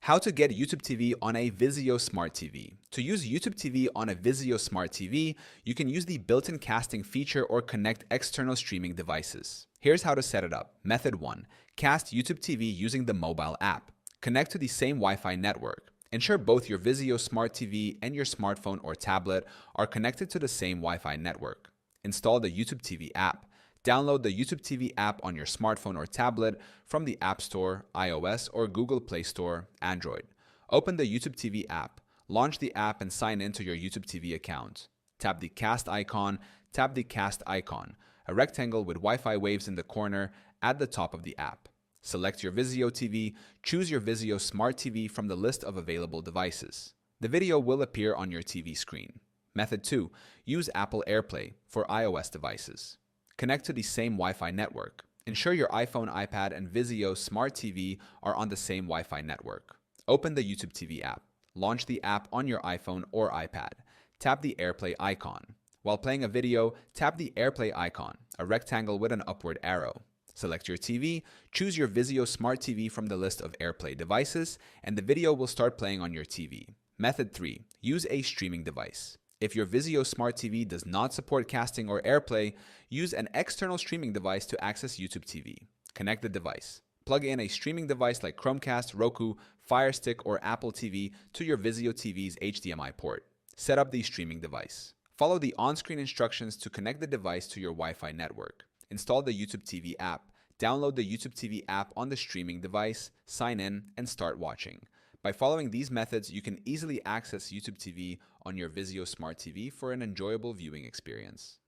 How to get YouTube TV on a VIZIO Smart TV. To use YouTube TV on a VIZIO Smart TV, you can use the built-in casting feature or connect external streaming devices. Here's how to set it up. Method 1. Cast YouTube TV using the mobile app. Connect to the same Wi-Fi network. Ensure both your VIZIO Smart TV and your smartphone or tablet are connected to the same Wi-Fi network. Install the YouTube TV app. Download the YouTube TV app on your smartphone or tablet from the App Store, iOS, or Google Play Store, Android. Open the YouTube TV app. Launch the app and sign in to your YouTube TV account. Tap the Cast icon. Tap the Cast icon, a rectangle with Wi-Fi waves in the corner at the top of the app. Select your VIZIO TV. Choose your VIZIO Smart TV from the list of available devices. The video will appear on your TV screen. Method 2. Use Apple AirPlay for iOS devices. Connect to the same Wi-Fi network. Ensure your iPhone, iPad, and VIZIO Smart TV are on the same Wi-Fi network. Open the YouTube TV app. Launch the app on your iPhone or iPad. Tap the AirPlay icon. While playing a video, tap the AirPlay icon, a rectangle with an upward arrow. Select your TV, choose your VIZIO Smart TV from the list of AirPlay devices, and the video will start playing on your TV. Method 3. Use a streaming device. If your VIZIO Smart TV does not support casting or AirPlay, use an external streaming device to access YouTube TV. Connect the device. Plug in a streaming device like Chromecast, Roku, Fire Stick, or Apple TV to your VIZIO TV's HDMI port. Set up the streaming device. Follow the on-screen instructions to connect the device to your Wi-Fi network. Install the YouTube TV app. Download the YouTube TV app on the streaming device, sign in, and start watching. By following these methods, you can easily access YouTube TV on your VIZIO Smart TV for an enjoyable viewing experience.